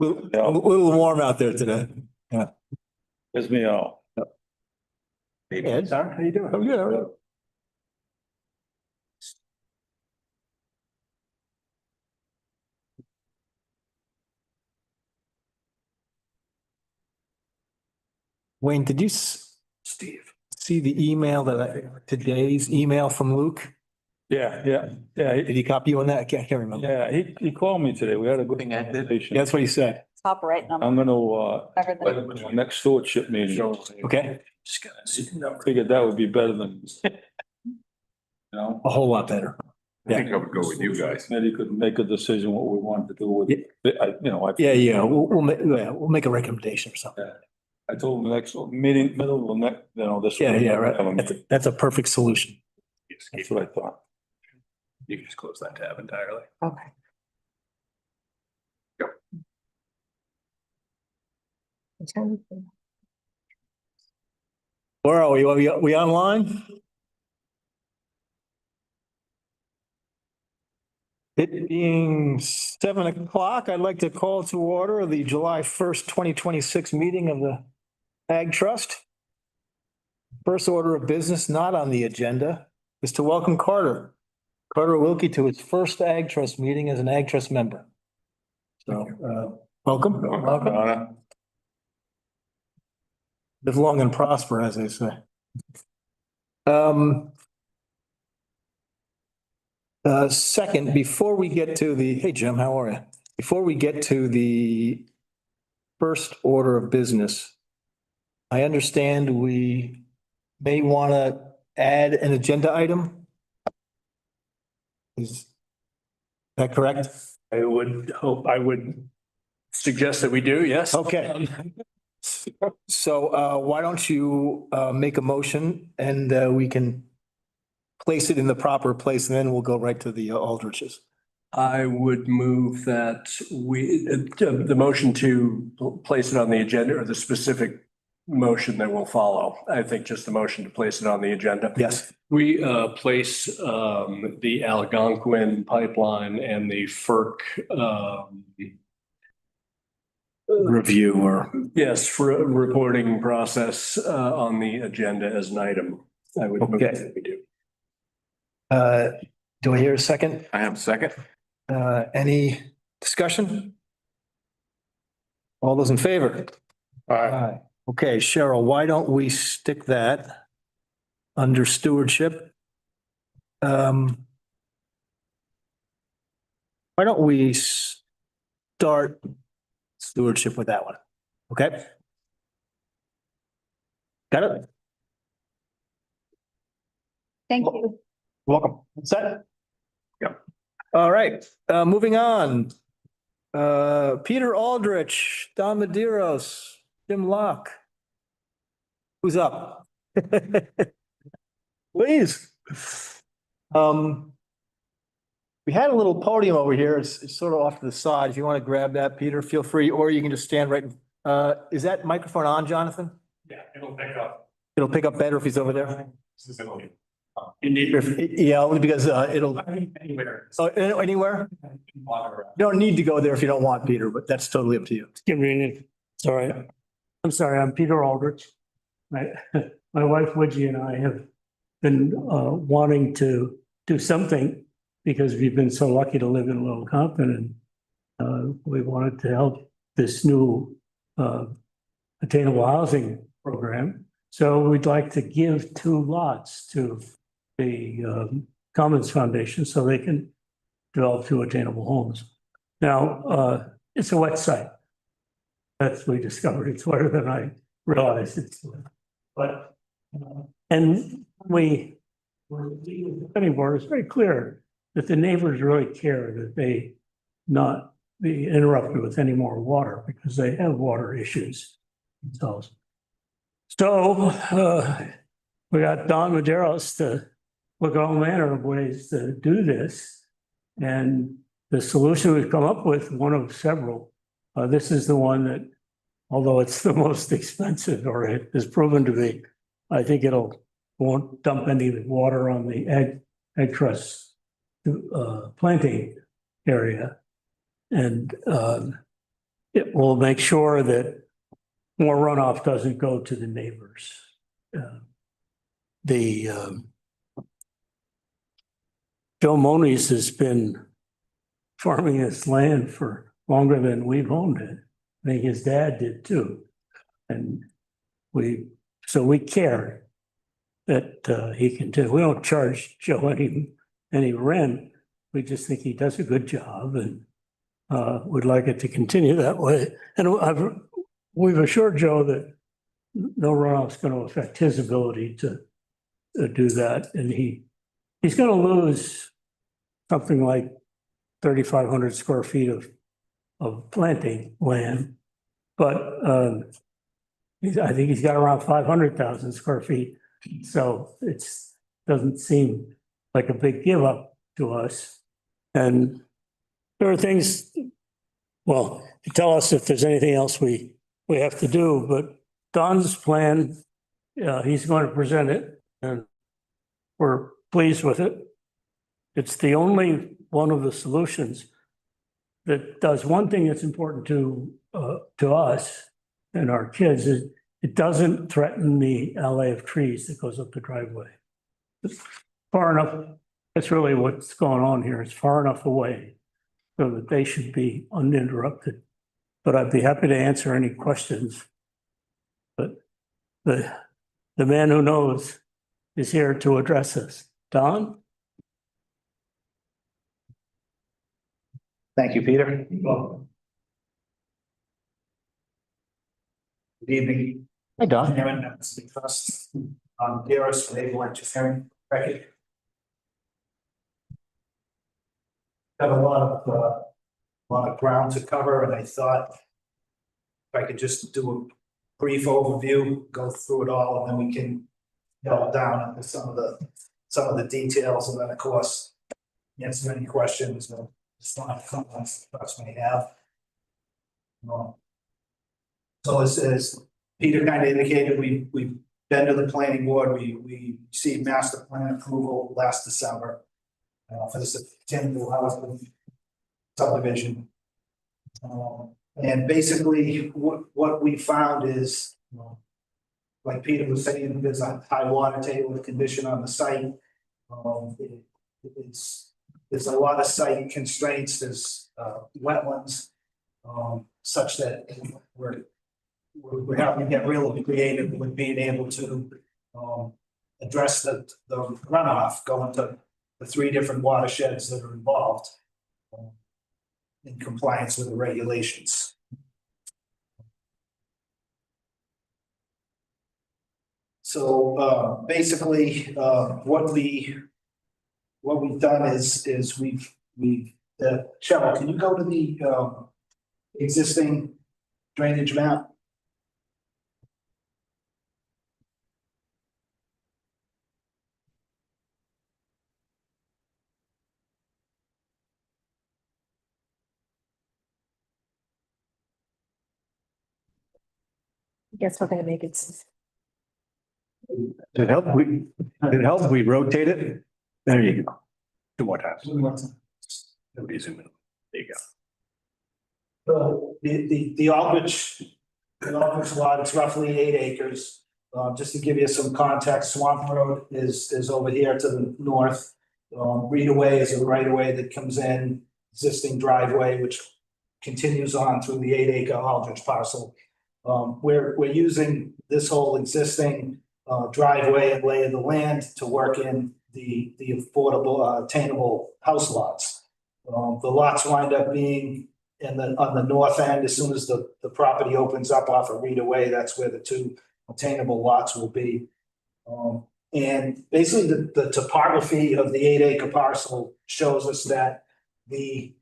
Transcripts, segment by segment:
A little warm out there today. Yeah. Gives me all. Hey, Ed, how you doing? I'm good. How are you? Wayne, did you Steve see the email today's email from Luke? Yeah. Did he copy you on that? I can't remember. Yeah, he called me today. We had a good conversation. Yeah, that's what he said. Top right number. I'm gonna, next stewardship meeting. Okay. Figured that would be better than. You know, A whole lot better. I think I would go with you guys. maybe you could make a decision what we want to do with it. Yeah. We'll make a recommendation or something. I told him the next meeting, middle of the next, this. Yeah, right. That's a perfect solution. That's what I thought. You can just close that tab entirely. Okay. Where are we? We online? It being 7 o'clock, I'd like to call to order the July 1st, 2026 meeting of the Ag Trust. First order of business not on the agenda is to welcome Carter Wilkie to his first Ag Trust meeting as an Ag Trust member. So, welcome. Live long and prosper, as they say. Second, before we get to hey, Jim, how are you? Before we get to the first order of business, I understand we may want to add an agenda item. Is that correct? I would suggest that we do, yes. Okay. So why don't you make a motion and we can place it in the proper place and then we'll go right to the Aldriches. I would move that the motion to place it on the agenda, or the specific motion that will follow. I think just the motion to place it on the agenda. Yes. We place the Algonquin pipeline and the FERC Review or. yes, for reporting process on the agenda as an item. I would move Okay. that we do. Do I hear a second? I have a second. Any discussion? All those in favor? Aye. Okay, Cheryl, why don't we stick that under stewardship? Why don't we start stewardship with that one? Okay. Got it? Thank you. Welcome. What's that? Yep. All right, moving on. Peter Aldrich, Don Medeiros, Jim Locke. Who's up? Please. We had a little podium over here. It's sort of off to the side. If you want to grab that, Peter, feel free, or you can just stand right. Is that microphone on, Jonathan? Yeah, it'll pick up. It'll pick up better if he's over there. Indeed. Yeah, only because it'll. Anywhere. Oh, anywhere? You don't need to go there if you don't want, Peter, but that's totally up to you. Sorry. I'm sorry, I'm Peter Aldrich. My wife Widgie and I have been wanting to do something because we've been so lucky to live in Little Compton, and we wanted to help this new attainable housing program. So we'd like to give 2 lots to the Commons Foundation so they can develop 2 attainable homes. Now, it's a wet site. That's we discovered. It's wetter than I realized. But and we anymore. It's very clear that the neighbors really care that they not be interrupted with any more water because they have water issues themselves. So we got Don Medeiros to look at all manner of ways to do this, and the solution we've come up with, one of several. This is the one that, although it's the most expensive, or it is proven to be, I think won't dump any water on the egg truss planting area. And it will make sure that more runoff doesn't go to the neighbors. The Bill Moniz has been farming this land for longer than we've owned it. I think his dad did too. And so we care that he can do. We don't charge Joe any rent. We just think he does a good job and would like it to continue that way. And we've assured Joe that no runoff's going to affect his ability to do that. And he's going to lose something like 3,500 square feet of planting land. But I think he's got around 500,000 square feet. So doesn't seem like a big give up to us. And there are things, well, tell us if there's anything else we have to do, but Don's plan, he's going to present it and we're pleased with it. It's the only one of the solutions that does one thing that's important to us and our kids is it doesn't threaten the alley of trees that goes up the driveway. It's far enough, that's really what's going on here. It's far enough away so that they should be uninterrupted. But I'd be happy to answer any questions. But the man who knows is here to address us. Don? Thank you, Peter. Good evening. Hi, Don. Chairman of the City Trust. Dearest Naval Engineering Record. Got a lot of ground to cover, and I thought if I could just do a brief overview, go through it all, and then we can delve down into some of the details, and then of course answer any questions or comments you may have. So as Peter kind of indicated, we've been to the planning board. We received master plan approval last December for the sustainable housing subdivision. And basically what we found is, like Peter was saying, there's a high water table condition on the site. There's a lot of site constraints, there's wetlands, such that we're having to get really creative with being able to address the runoff going to the 3 different watersheds that are involved in compliance with the regulations. So basically, what we've done is we've Cheryl, can you go to the existing drainage map? Guess we're gonna make it. Did it help? We rotate it. There you go. 2 more times. Nobody zoom in. There you go. So the Aldrich lot, it's roughly 8 acres. Just to give you some context, Swamp Road is over here to the north. Reed Way is a right of way that comes in, existing driveway, which continues on through the 8-acre Aldrich parcel. We're using this whole existing driveway and lay of the land to work in the affordable attainable house lots. The lots wind up being on the north end. As soon as the property opens up off of Reed Way, that's where the 2 attainable lots will be. And basically the topography of the 8-acre parcel shows us that the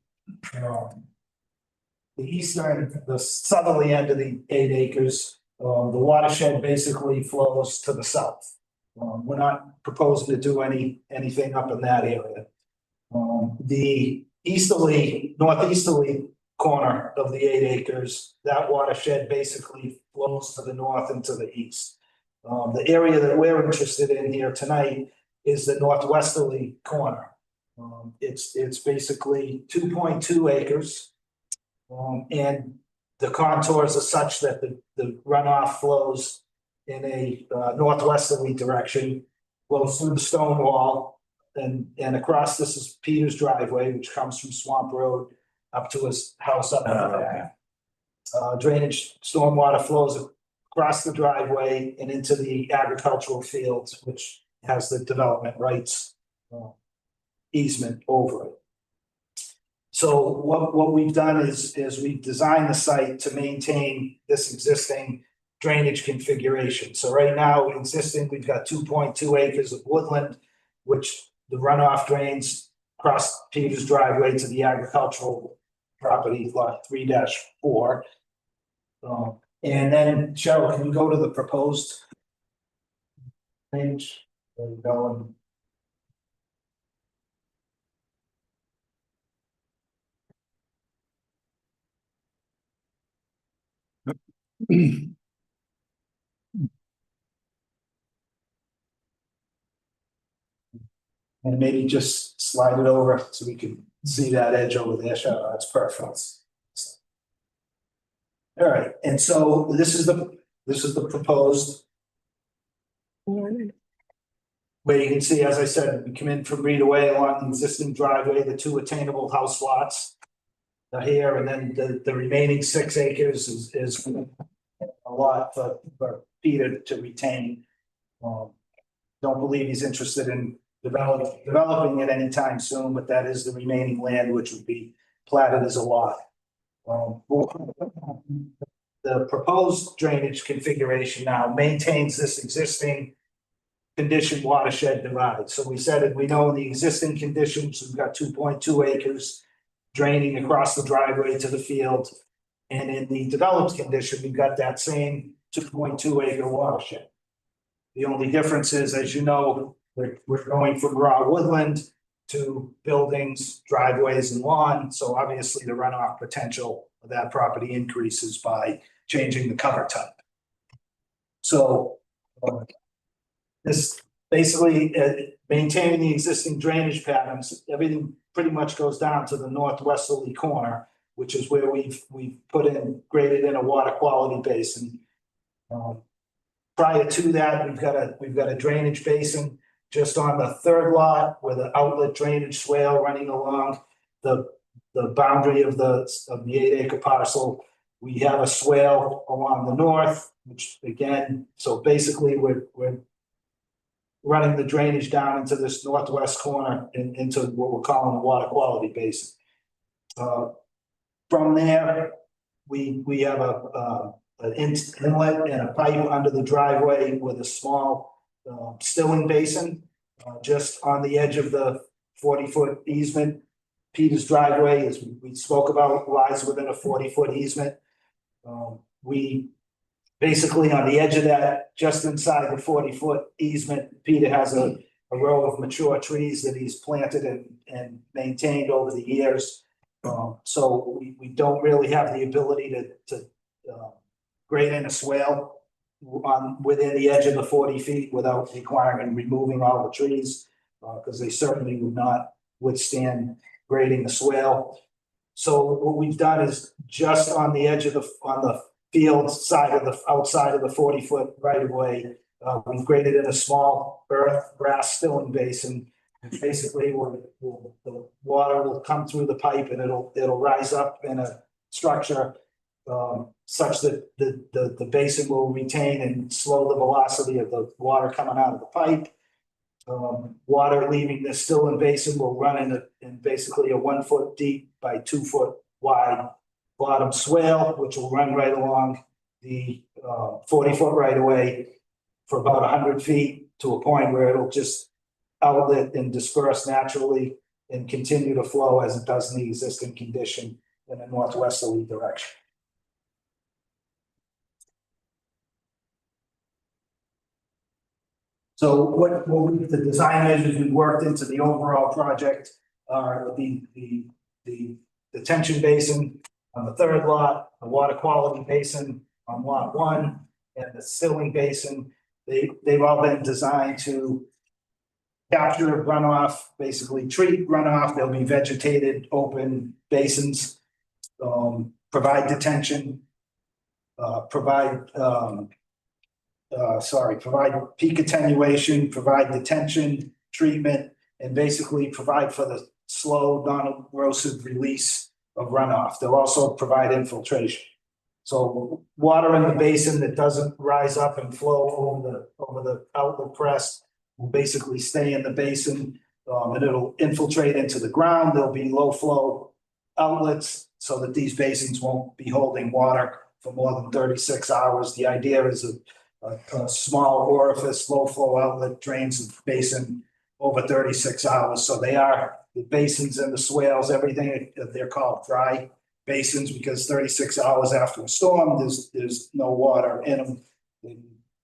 southerly end of the 8 acres, the watershed basically flows to the south. We're not proposing to do anything up in that area. The northeasterly corner of the 8 acres, that watershed basically flows to the north and to the east. The area that we're interested in here tonight is the northwesterly corner. It's basically 2.2 acres. And the contours are such that the runoff flows in a northwesterly direction, flows through the stone wall. And across, this is Peter's driveway, which comes from Swamp Road up to his house up in the back. Drainage, stormwater flows across the driveway and into the agricultural fields, which has the development rights easement over it. So what we've done is we've designed the site to maintain this existing drainage configuration. So right now, existing, we've got 2.2 acres of woodland, which the runoff drains across Peter's driveway to the agricultural property lot 3-4. And then Cheryl, can you go to the proposed drainage? There you go. And maybe just slide it over so we can see that edge over there. Sure, that's perfect. All right, and so this is the proposed. Where you can see, as I said, we come in from Reed Way along the existing driveway, the 2 attainable house lots are here, and then the remaining 6 acres is a lot for Peter to retain. Don't believe he's interested in developing it anytime soon, but that is the remaining land which would be platted as a lot. The proposed drainage configuration now maintains this existing condition watershed divide. So we said it, we know in the existing conditions, we've got 2.2 acres draining across the driveway to the field. And in the developed condition, we've got that same 2.2 acre watershed. The only difference is, as you know, we're going from raw woodland to buildings, driveways and lawn. So obviously the runoff potential of that property increases by changing the cover type. So this basically maintaining the existing drainage patterns, everything pretty much goes down to the northwesterly corner, which is where we've graded in a water quality basin. Prior to that, we've got a drainage basin just on the 3rd lot with an outlet drainage swale running along the boundary of the 8 acre parcel. We have a swale along the north, which again, so basically we're running the drainage down into this northwest corner and into what we're calling the water quality basin. From there, we have an inlet and a pipe under the driveway with a small stilling basin just on the edge of the 40-foot easement. Peter's driveway, as we spoke about, lies within a 40-foot easement. We basically on the edge of that, just inside the 40-foot easement, Peter has a row of mature trees that he's planted and maintained over the years. So we don't really have the ability to grade in a swale within the edge of the 40 feet without requiring removing all the trees, because they certainly would not withstand grading the swale. So what we've done is just on the edge of on the field side of outside of the 40-foot right of way, we've graded in a small earth grass stilling basin. Basically, the water will come through the pipe and it'll rise up in a structure such that the basin will retain and slow the velocity of the water coming out of the pipe. Water leaving this stilling basin will run in basically a 1 foot deep by 2 foot wide bottom swale, which will run right along the 40-foot right of way for about 100 feet to a point where it'll just outlet and disperse naturally and continue to flow as it does in the existing condition in a northwesterly direction. So the design measures we worked into the overall project are the detention basin on the 3rd lot, the water quality basin on lot 1, and the stilling basin. They've all been designed to capture runoff, basically treat runoff. They'll be vegetated open basins, provide detention provide, provide peak attenuation, provide detention, treatment, and basically provide for the slow, non-erosive release of runoff. They'll also provide infiltration. So water in the basin that doesn't rise up and flow over the outlet crest will basically stay in the basin, and it'll infiltrate into the ground. There'll be low flow outlets so that these basins won't be holding water for more than 36 hours. The idea is a small orifice, low flow outlet drains the basin over 36 hours. So they are the basins and the swales, everything, they're called dry basins because 36 hours after a storm, there's no water in them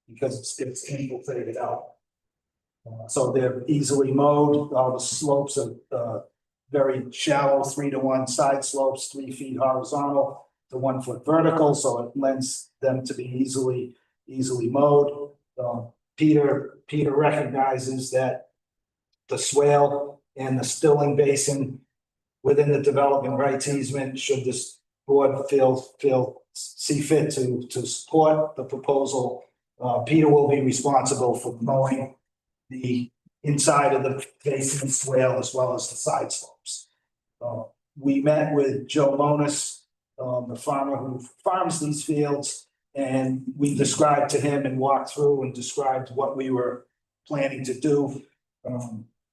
because it's infiltrated out. So they're easily mowed. All the slopes are very shallow, 3-to-1 side slopes, 3 feet horizontal to 1 foot vertical. So it lends them to be easily mowed. Peter recognizes that the swale and the stilling basin within the development rights easement, should this board see fit to support the proposal, Peter will be responsible for mowing the inside of the basin swale as well as the side slopes. We met with Joe Monis, the farmer who farms these fields, and we described to him and walked through and described what we were planning to do.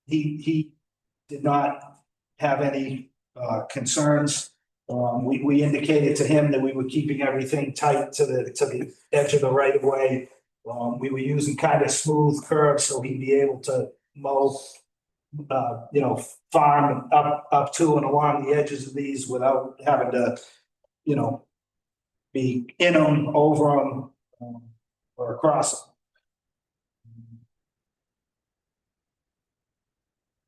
He did not have any concerns. We indicated to him that we were keeping everything tight to the edge of the right of way. We were using kind of smooth curves so he'd be able to mow, farm up to and along the edges of these without having to, be in them, over them, or across them.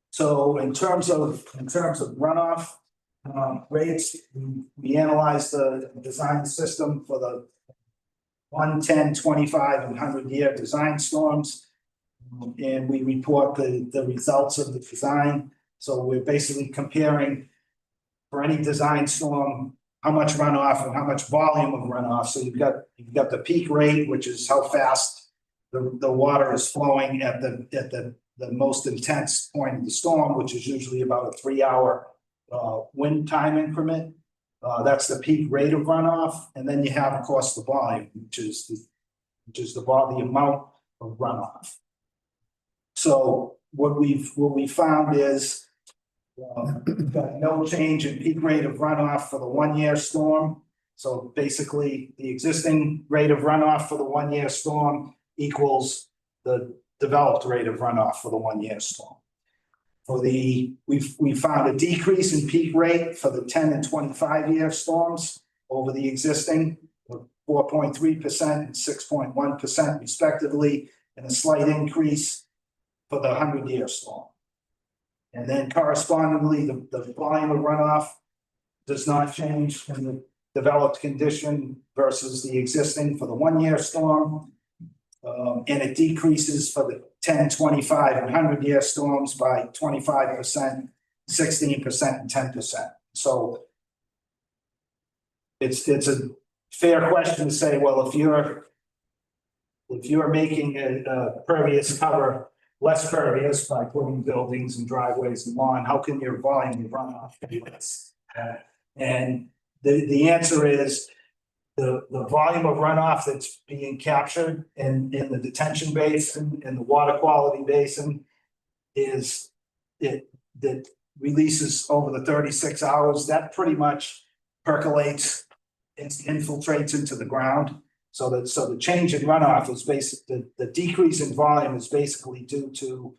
So in terms of runoff rates, we analyzed the design system for the 1, 10, 25, and 100-year design storms. And we report the results of the design. So we're basically comparing for any design storm, how much runoff and how much volume of runoff. So you've got the peak rate, which is how fast the water is flowing at the most intense point of the storm, which is usually about a 3-hour wind time increment. That's the peak rate of runoff. And then you have, of course, the volume, which is the amount of runoff. So what we found is got no change in peak rate of runoff for the 1-year storm. So basically the existing rate of runoff for the 1-year storm equals the developed rate of runoff for the 1-year storm. We found a decrease in peak rate for the 10 and 25-year storms over the existing, 4.3% and 6.1% respectively, and a slight increase for the 100-year storm. And then correspondingly, the volume of runoff does not change in the developed condition versus the existing for the 1-year storm. And it decreases for the 10, 25, and 100-year storms by 25%, 16%, and 10%. So it's a fair question to say, well, if you're making a pervious cover less pervious by putting buildings and driveways and lawn, how can your volume of runoff be less? And the answer is the volume of runoff that's being captured in the detention basin and the water quality basin is that releases over the 36 hours, that pretty much percolates and infiltrates into the ground. So the change in runoff is the decrease in volume is basically due to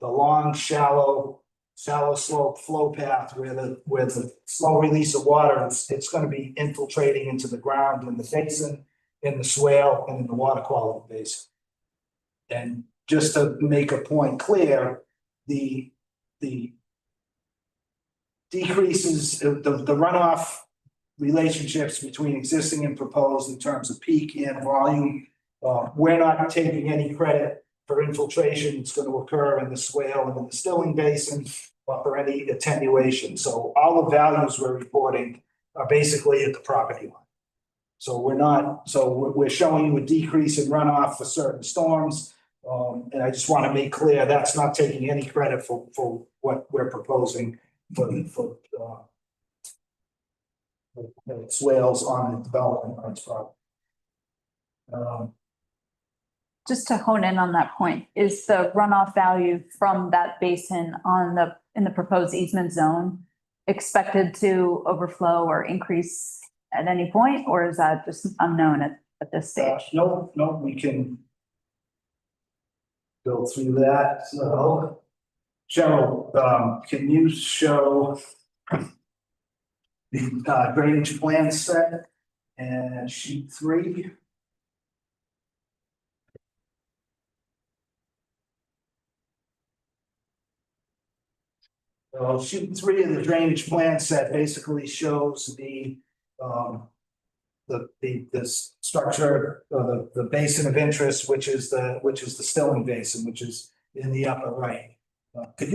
the long, shallow slope flow path where the slow release of water, it's going to be infiltrating into the ground in the basin, in the swale, and in the water quality basin. And just to make a point clear, the decreases, the runoff relationships between existing and proposed in terms of peak and volume. We're not taking any credit for infiltration that's going to occur in the swale and in the stilling basin, or for any attenuation. So all the values we're reporting are basically at the property line. So we're showing you a decrease in runoff for certain storms. And I just want to make clear, that's not taking any credit for what we're proposing for swales on the development on its property. Just to hone in on that point, is the runoff value from that basin in the proposed easement zone expected to overflow or increase at any point, or is that just unknown at this stage? No, we can go through that. So, Cheryl, can you show the drainage plan set and sheet 3? So sheet 3 of the drainage plan set basically shows the structure, the basin of interest, which is the Stilling Basin, which is in the upper right. Could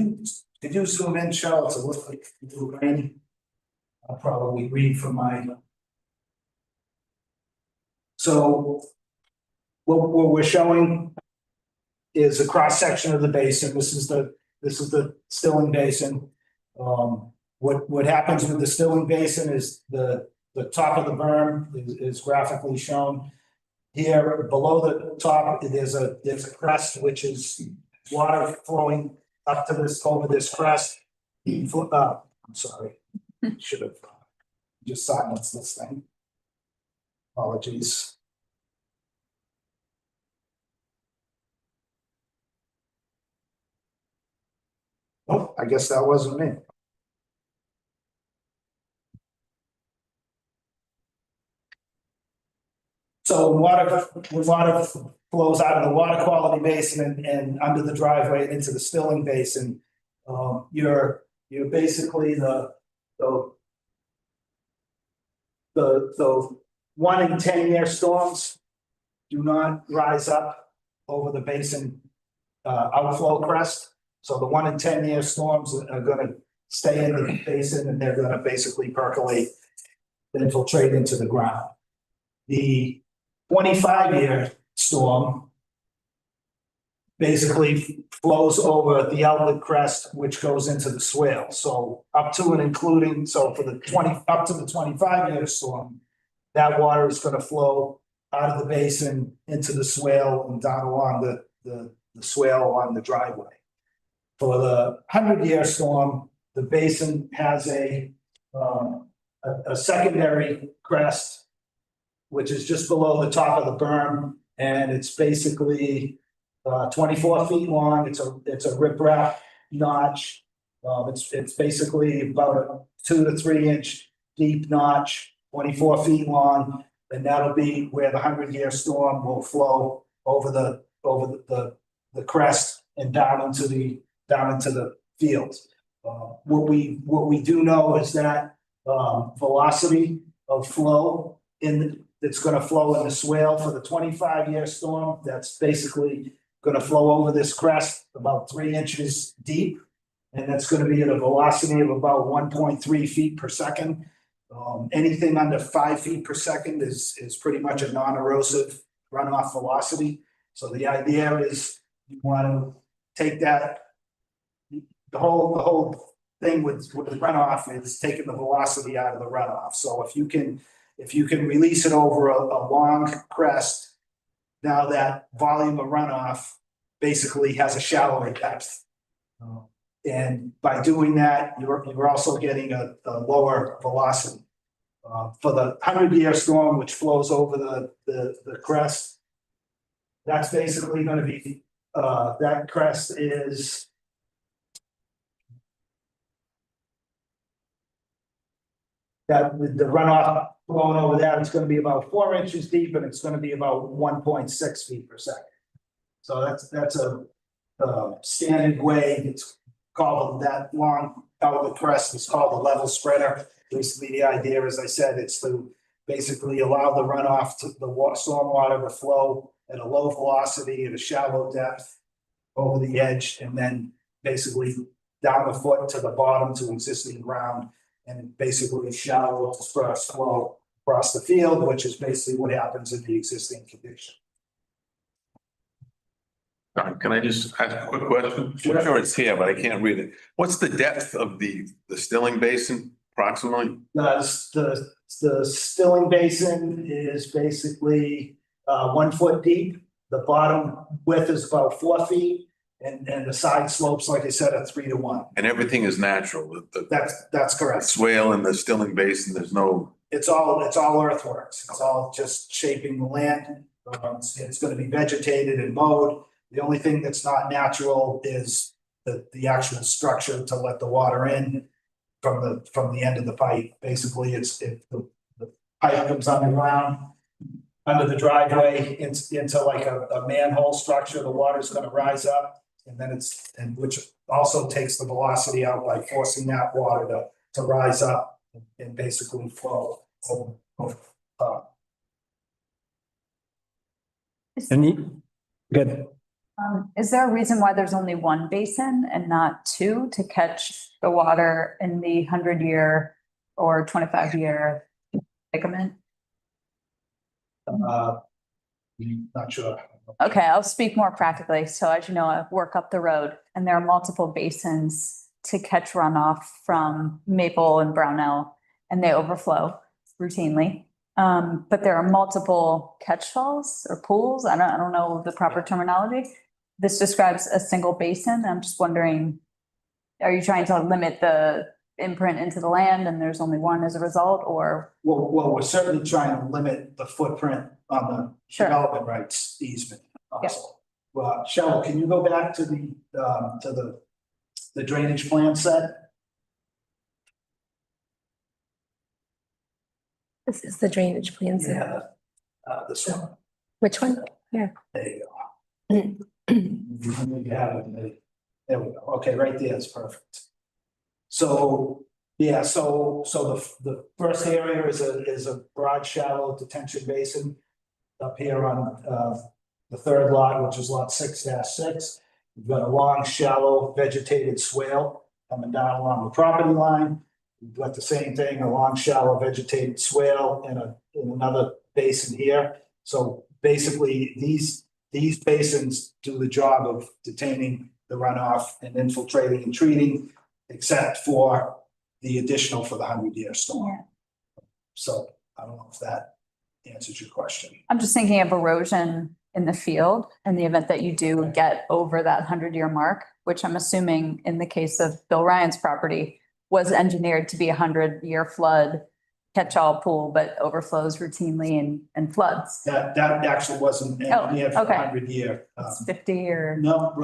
you zoom in, Cheryl, to look like little grainy? I'll probably read from my. So what we're showing is a cross section of the basin. This is the Stilling Basin. What happens with the Stilling Basin is the top of the berm is graphically shown. Here below the top, there's a crest, which is water flowing up to this, over this crest. I'm sorry, should have just silenced this thing. Apologies. Oh, I guess that wasn't me. So when water flows out of the water quality basin and under the driveway and into the Stilling Basin, you're basically the 1 in 10 year storms do not rise up over the basin outflow crest. So the 1 in 10 year storms are going to stay in the basin, and they're going to basically percolate, infiltrate into the ground. The 25-year storm basically flows over the outlet crest, which goes into the swale. So up to and including, so for the up to the 25-year storm, that water is going to flow out of the basin into the swale and down along the swale along the driveway. For the 100-year storm, the basin has a secondary crest, which is just below the top of the berm, and it's basically 24 feet long. It's a riprap notch. It's basically about a 2 to 3 inch deep notch, 24 feet long, and that'll be where the 100-year storm will flow over the crest and down into the fields. What we do know is that velocity of flow it's going to flow in the swale for the 25-year storm. That's basically going to flow over this crest about 3 inches deep, and that's going to be at a velocity of about 1.3 feet per second. Anything under 5 feet per second is pretty much a non-erosive runoff velocity. So the idea is you want to take that. The whole thing with runoff is taking the velocity out of the runoff. So if you can release it over a long crest, now that volume of runoff basically has a shallower depth. And by doing that, you're also getting a lower velocity. For the 100-year storm, which flows over the crest, that's basically going to be, that crest is that the runoff flowing over that is going to be about 4 inches deep, and it's going to be about 1.6 feet per second. So that's a standard way. It's called that long outlet crest. It's called a level spreader. Basically, the idea, as I said, it's to basically allow the runoff to the storm water to flow at a low velocity at a shallow depth over the edge, and then basically down a foot to the bottom to existing ground, and basically shallow dispersed flow across the field, which is basically what happens in the existing condition. John, can I just ask a quick question? I'm sure it's here, but I can't read it. What's the depth of the stilling basin approximately? The stilling basin is basically 1 foot deep. The bottom width is about 4 feet. And the side slopes, like I said, are 3 to 1. And everything is natural. The That's correct. swale and the stilling basin, there's no, It's all earthworks. It's all just shaping the land. It's gonna be vegetated and mowed. The only thing that's not natural is the actual structure to let the water in from the end of the pipe. Basically, the pipe comes underground, under the driveway, into like a manhole structure. The water's gonna rise up, and then which also takes the velocity out by forcing that water to rise up and basically flow over. Good. Is there a reason why there's only one basin and not two to catch the water in the 100-year or 25-year predicament? Not sure. Okay, I'll speak more practically. So as you know, I work up the road and there are multiple basins to catch runoff from Maple and Brownell, and they overflow routinely. But there are multiple catch falls or pools. I don't know the proper terminology. This describes a single basin. I'm just wondering, are you trying to limit the imprint into the land and there's only one as a result, or? Well, we're certainly trying to limit the footprint on the Sure. development rights easement Yeah. also. Well, Cheryl, can you go back to the drainage plan set? This is the drainage plan set. Yeah. This one, Which one? Yeah. there you go. You have it. There we go. Okay, right there is perfect. So, yeah, so the first area is a broad shallow detention basin up here on the third lot, which is lot 6-6. We've got a long, shallow vegetated swale coming down along the property line. We've got the same thing, a long, shallow vegetated swale in another basin here. So basically, these basins do the job of detaining the runoff and infiltrating and treating, except for the additional for the 100-year storm. Yeah. So I don't know if that answers your question. I'm just thinking of erosion in the field in the event that you do get over that 100-year mark, which I'm assuming in the case of Bill Ryan's property was engineered to be 100-year flood catch-all pool, but overflows routinely and floods. That actually wasn't engineered for okay. 100-year. It's 50 or, No,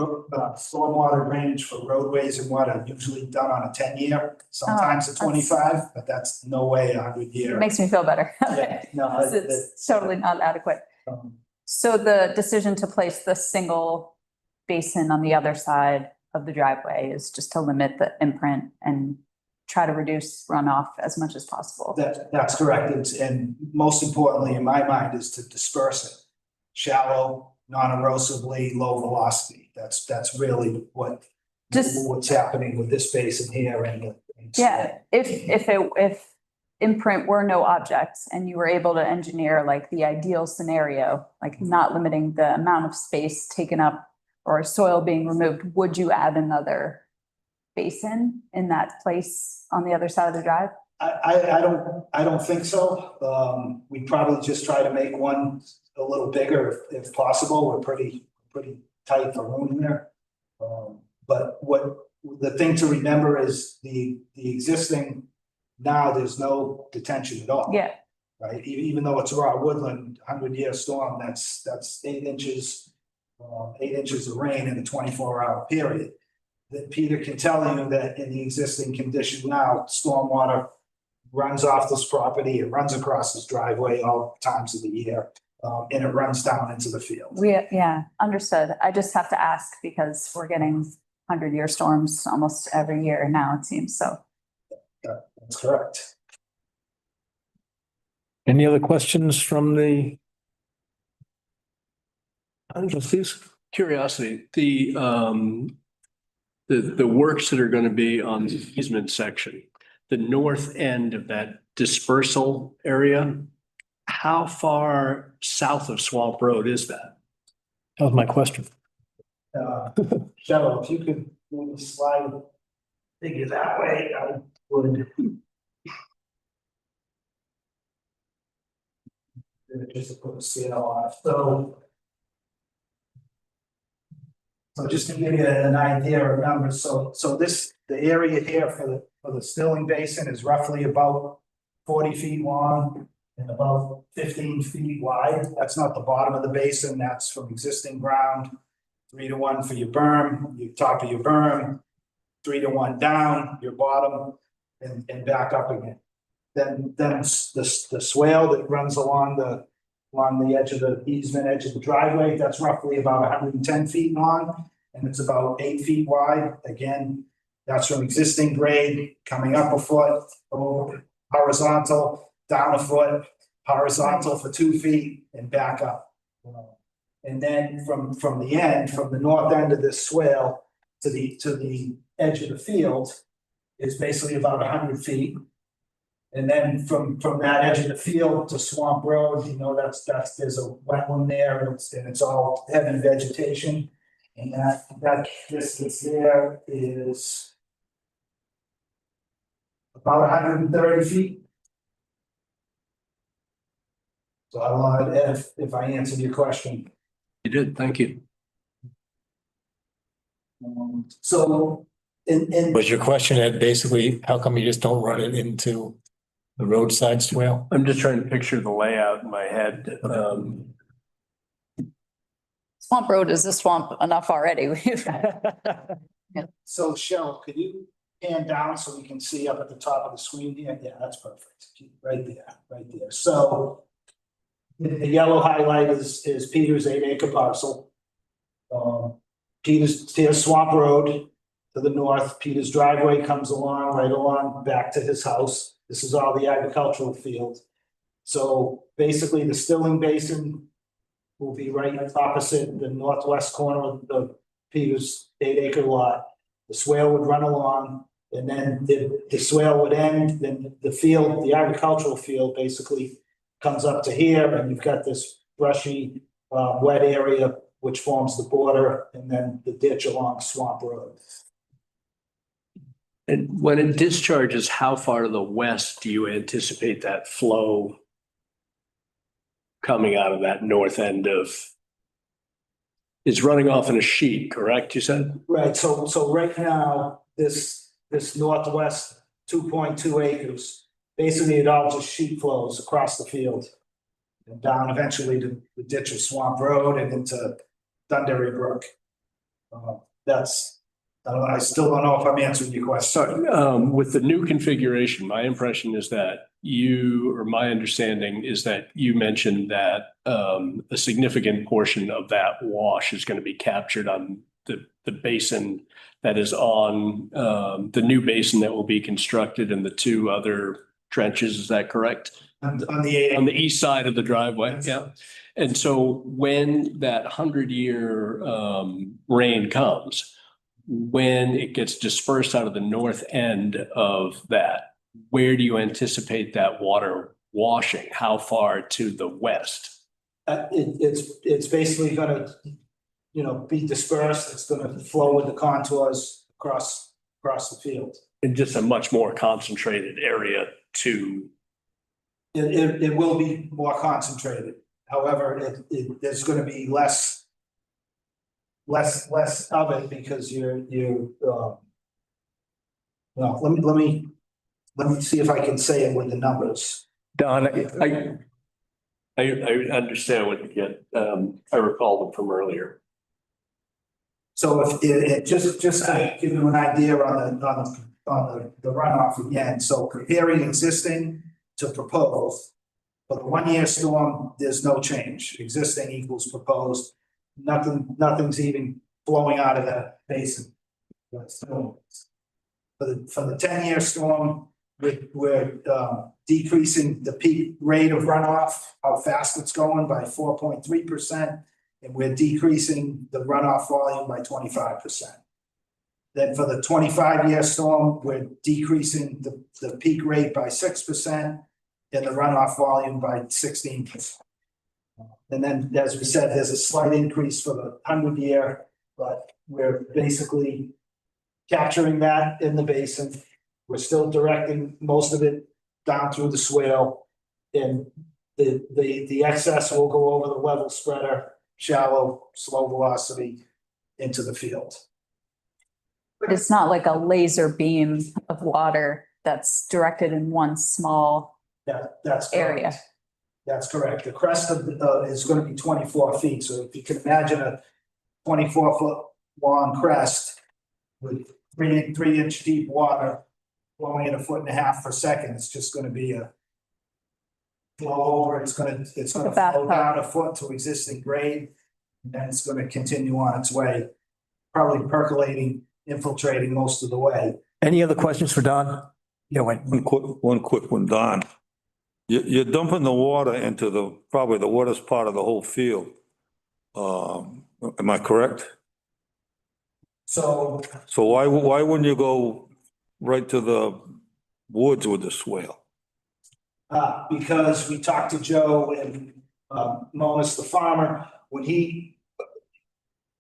stormwater drainage for roadways and what are usually done on a 10-year, sometimes a that's- 25, but that's no way a 100-year. makes me feel better. Yeah, no, It's totally not adequate. So the decision to place the single basin on the other side of the driveway is just to limit the imprint and try to reduce runoff as much as possible. That's correct. And most importantly, in my mind, is to disperse it. Shallow, non-erosively, low velocity. That's really what's happening with this basin here and. Yeah, if imprint were no objects and you were able to engineer like the ideal scenario, like not limiting the amount of space taken up or soil being removed, would you add another basin in that place on the other side of the drive? I don't think so. We'd probably just try to make one a little bigger if possible. We're pretty tight for room there. But the thing to remember is the existing, now there's no detention at all. Yeah, Right, even though it's raw woodland, 100-year storm, that's 8 inches. 8 inches of rain in a 24-hour period. That Peter can tell you that in the existing condition now, stormwater runs off this property, it runs across this driveway all times of the year, and it runs down into the field. yeah, understood. I just have to ask because we're getting 100-year storms almost every year now, it seems so. That's correct. Any other questions from the trustees? Curiosity, the works that are going to be on the easement section, the north end of that dispersal area, how far south of Swamp Road is that? That was my question. Cheryl, if you could maybe slide figure that way, I would. Just to put a scale on it, so just to give you an idea of numbers, so the area here for the stilling basin is roughly about 40 feet long and about 15 feet wide. That's not the bottom of the basin, that's from existing ground. 3-to-1 for your berm, your top of your berm, 3-to-1 down, your bottom, and back up again. Then the swale that runs along the edge of the easement, edge of the driveway, that's roughly about 110 feet long, and it's about 8 feet wide. Again, that's from existing grade, coming up a foot, over horizontal, down a foot, horizontal for 2 feet, and back up. And then from the north end of this swale to the edge of the field is basically about 100 feet. And then from that edge of the field to Swamp Road, that's there's a wetland there, and it's all heavy vegetation. And that distance there is about 130 feet. So I don't know if I answered your question. You did, thank you. So in Was your question, Ed, basically, how come you just don't run it into the roadside swale? I'm just trying to picture the layout in my head. Swamp Road is a swamp enough already. So Cheryl, could you pan down so we can see up at the top of the screen here? Yeah, that's perfect. Right there. So the yellow highlight is Peter's 8-acre parcel. Peter's Swamp Road to the north. Peter's driveway comes right along back to his house. This is all the agricultural field. So basically the stilling basin will be right opposite the northwest corner of the Peter's 8-acre lot. The swale would run along, and then the swale would end, then the field, the agricultural field basically comes up to here, and you've got this brushy, wet area which forms the border, and then the ditch along Swamp Road. And when it discharges, how far to the west do you anticipate that flow coming out of that north end of? It's running off in a sheet, correct, you said? Right, so right now, this northwest 2.2 acres, basically it all just sheet flows across the field. And down eventually to the ditch of Swamp Road and into Dunderry Brook. I still don't know if I'm answering your question. Sorry, with the new configuration, my impression is that my understanding is that you mentioned that a significant portion of that wash is going to be captured on the basin that is on the new basin that will be constructed and the two other trenches. Is that correct? On the east side of the driveway, yeah. And so when that 100-year rain comes, when it gets dispersed out of the north end of that, where do you anticipate that water washing? How far to the west? It's basically gonna, be dispersed. It's gonna flow with the contours across the field. In just a much more concentrated area to. It will be more concentrated. However, there's gonna be less of it because let me see if I can say it with the numbers. Don, I understand what you get. I recall them from earlier. So if it just to give you an idea on the runoff again, so comparing existing to proposed. For the 1-year storm, there's no change. Existing equals proposed. Nothing's even flowing out of that basin. For the 10-year storm, we're decreasing the peak rate of runoff, how fast it's going, by 4.3%, and we're decreasing the runoff volume by 25%. Then for the 25-year storm, we're decreasing the peak rate by 6% and the runoff volume by 16%. And then, as we said, there's a slight increase for the 100-year, but we're basically capturing that in the basin. We're still directing most of it down through the swale. And the excess will go over the level spreader, shallow, slow velocity into the field. But it's not like a laser beam of water that's directed in one small That's correct. area. That's correct. The crest of is going to be 24 feet. So if you can imagine a 24-foot long crest with 3-inch deep water flowing at 1.5 per second, it's just going to be a flow over. It's going to flow down a foot to existing grade, and then it's going to continue on its way, probably percolating, infiltrating most of the way. Any other questions for Don? Yeah, Wayne. One quick one, Don. You're dumping the water into probably the wettest part of the whole field. Am I correct? So why wouldn't you go right to the woods with the swale? because we talked to Joe and Monis, the farmer, when he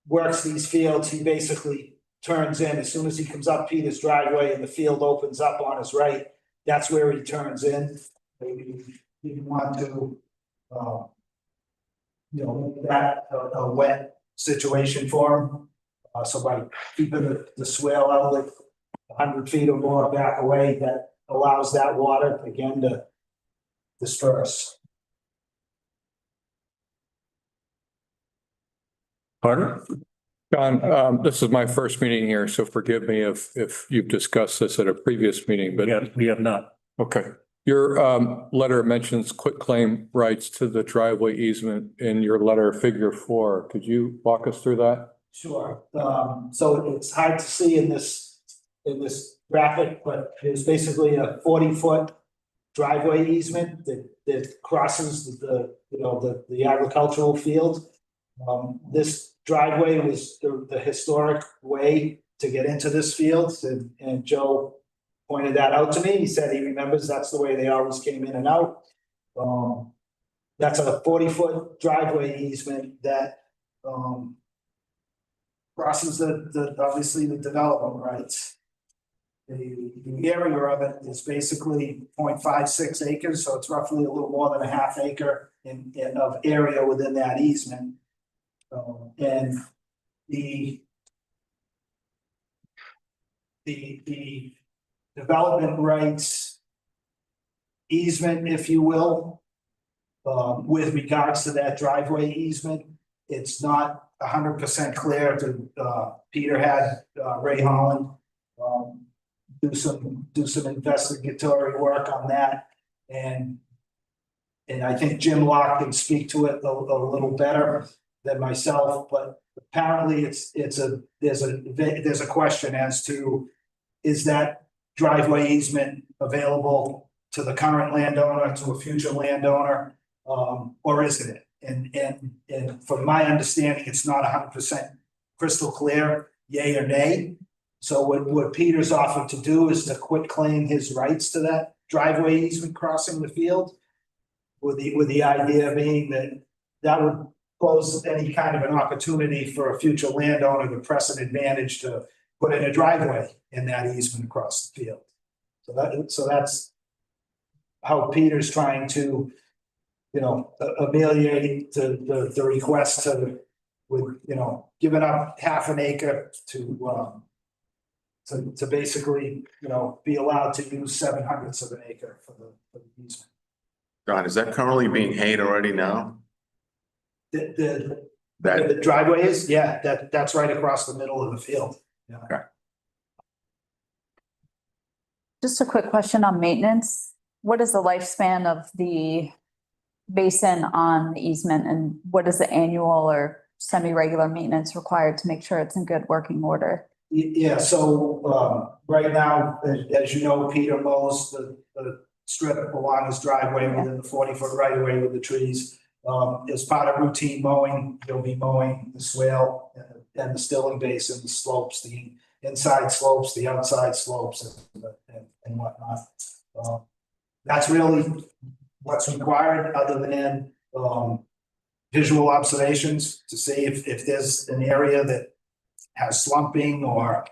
works these fields, he basically turns in as soon as he comes up Peter's driveway and the field opens up on his right. That's where he turns in. Maybe you want to, make that a wet situation for him. So by keeping the swale outlet 100 feet or more back away, that allows that water again to disperse. Pardon? John, this is my first meeting here, so forgive me if you've discussed this at a previous meeting, but. We have not. Okay. Your letter mentions quitclaim rights to the driveway easement in your letter figure 4. Could you walk us through that? Sure. So it's hard to see in this graphic, but there's basically a 40-foot driveway easement that crosses the agricultural field. This driveway was the historic way to get into this field, and Joe pointed that out to me. He said he remembers that's the way they always came in and out. That's a 40-foot driveway easement that crosses obviously the development rights. The area of it is basically 0.56 acres, so it's roughly a little more than a half acre of area within that easement. And the development rights easement, if you will, with regards to that driveway easement, it's not 100% clear. Peter had Ray Holland do some investigatory work on that, and I think Jim Locke can speak to it a little better than myself. But apparently, there's a question as to, is that driveway easement available to the current landowner, to a future landowner, or isn't it? And from my understanding, it's not 100% crystal clear, yay or nay. So what Peter's offered to do is to quit claim his rights to that driveway easement crossing the field, with the idea being that would close any kind of an opportunity for a future landowner to press an advantage to put in a driveway in that easement across the field. So that's how Peter's trying to, ameliorate the request with giving up half an acre to basically, be allowed to use 7/100 of an acre for the easement. John, is that currently being hayed already now? The That, driveway is, yeah, that's right across the middle of the field. Yeah. Okay. Just a quick question on maintenance. What is the lifespan of the basin on the easement, and what is the annual or semi-regular maintenance required to make sure it's in good working order? Yeah, so right now, as you know, Peter mows the strip along his driveway within the 40-foot right of way with the trees. As part of routine mowing, he'll be mowing the swale and the stilling basin, the slopes, the inside slopes, the outside slopes and whatnot. That's really what's required other than, visual observations to see if there's an area that has slumping or,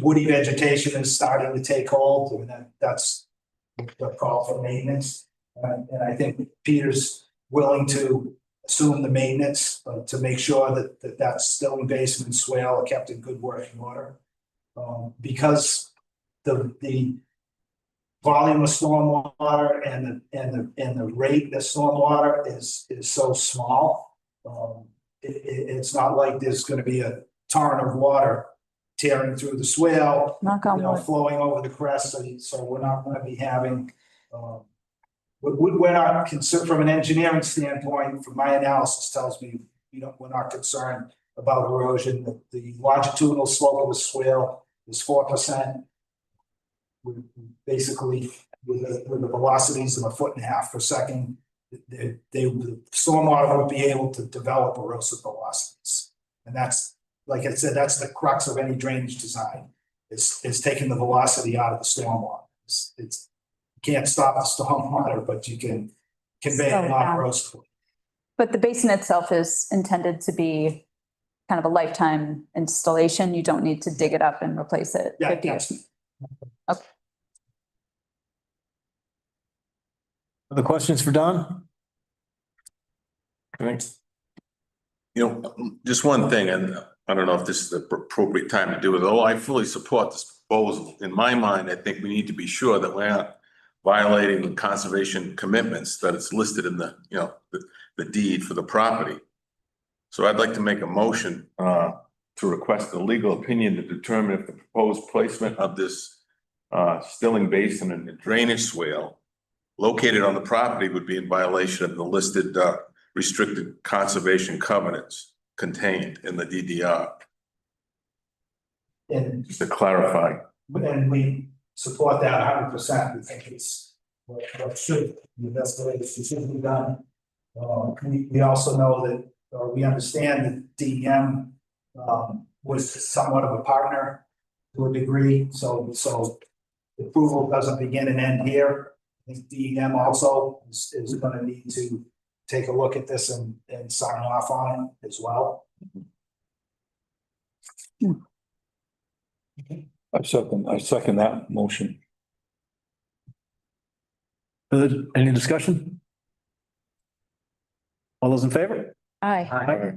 woody vegetation is starting to take hold. I mean, that's the call for maintenance. And I think Peter's willing to assume the maintenance to make sure that stilling basin and swale are kept in good working order. Because the volume of stormwater and the rate of stormwater is so small. It's not like there's going to be a torrent of water tearing through the swale, Knock on wood. flowing over the crest. So we're not going to be having. We're not concerned from an engineering standpoint. From my analysis, tells me we're not concerned about erosion. The longitudinal slope of the swale is 4%. Basically, with the velocities of 1.5 feet per second, the stormwater won't be able to develop erosive velocities. And that's, like I said, that's the crux of any drainage design. Is taking the velocity out of the stormwater. You can't stop the stormwater, but you can convey it non-erosively. But the basin itself is intended to be kind of a lifetime installation. You don't need to dig it up and replace it. Yeah, 50 years. Okay. Other questions for Don? Thanks. Just one thing, and I don't know if this is the appropriate time to do it, although I fully support this proposal. In my mind, I think we need to be sure that we're not violating the conservation commitments that it's listed in the, the deed for the property. So I'd like to make a motion to request a legal opinion to determine if the proposed placement of this stilling basin and the drainage swale located on the property would be in violation of the listed restricted conservation covenants contained in the DDR. And Just to clarify. And we support that 100%. We think it's what should be the best way it should be done. We also know that, or we understand that DEM was somewhat of a partner to a degree. So the approval doesn't begin and end here. I think DEM also is going to need to take a look at this and sign off on it as well. I second that motion. Any discussion? All those in favor? Aye.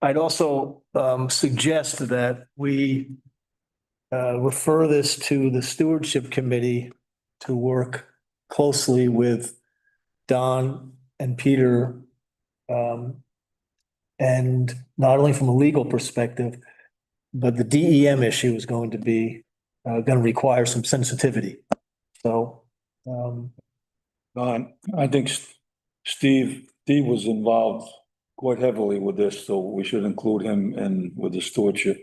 I'd also suggest that we refer this to the stewardship committee to work closely with Don and Peter. And not only from a legal perspective, but the DEM issue is going to require some sensitivity. So I think Steve was involved quite heavily with this, so we should include him in with the stewardship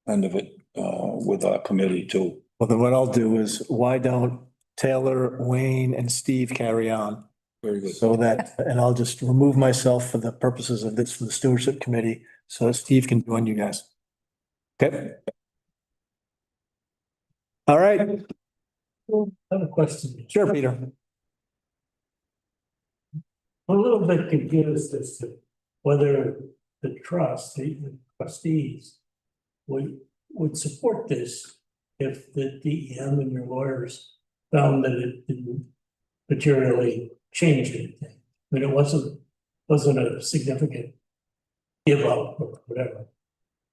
end of it, with our committee too. well, then what I'll do is, why don't Taylor, Wayne, and Steve carry on? Very good. So that, and I'll just remove myself for the purposes of this from the stewardship committee, so that Steve can join you guys. Okay? All right, I have a question. sure, Peter. I'm a little bit confused as to whether the trust, the trustees would support this if the DEM and your lawyers found that it didn't materially change anything. I mean, it wasn't a significant give up or whatever.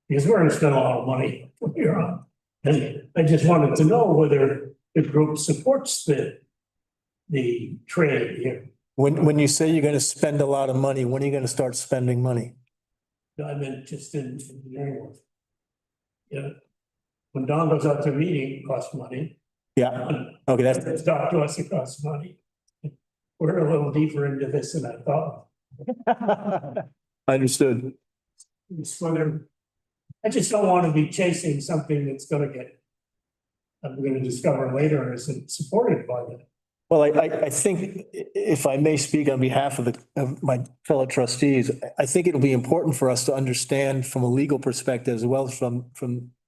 Because we're going to spend a lot of money from here on. And I just wanted to know whether the group supports the trade here. When you say you're gonna spend a lot of money, when are you gonna start spending money? I meant just in engineering work. Yeah. When Don goes out to a meeting, it costs money. Yeah, okay, It's talk to us, it costs money. We're a little deeper into this than I thought. understood. It's whether, I just don't want to be chasing something that's gonna get, I'm gonna discover later isn't supported by the. Well, I think if I may speak on behalf of my fellow trustees, I think it'll be important for us to understand from a legal perspective as well as from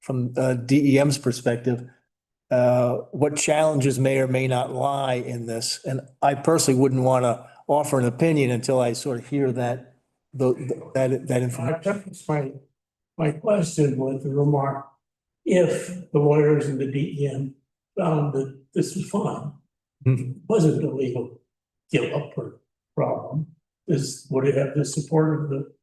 from DEM's perspective, what challenges may or may not lie in this. And I personally wouldn't want to offer an opinion until I sort of hear that information. That was my question with the remark, if the lawyers and the DEM found that this was fine, wasn't a legal guilt or problem, would it have the support of the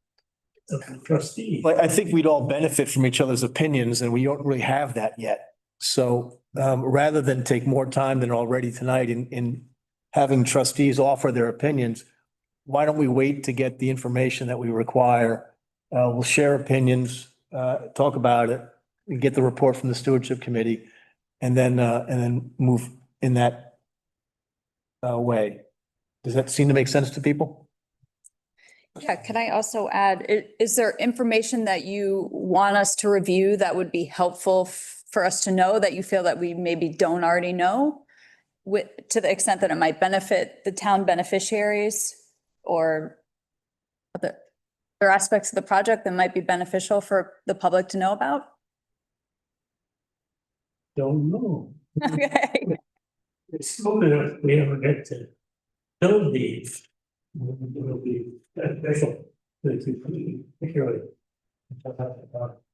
trustee? But I think we'd all benefit from each other's opinions, and we don't really have that yet. So rather than take more time than already tonight in having trustees offer their opinions, why don't we wait to get the information that we require? We'll share opinions, talk about it, and get the report from the stewardship committee, and then move in that way. Does that seem to make sense to people? Yeah, can I also add, is there information that you want us to review that would be helpful for us to know that you feel that we maybe don't already know? To the extent that it might benefit the town beneficiaries or other aspects of the project that might be beneficial for the public to know about? Don't know. Okay. It's so that if we ever get to build these, it'll be beneficial, particularly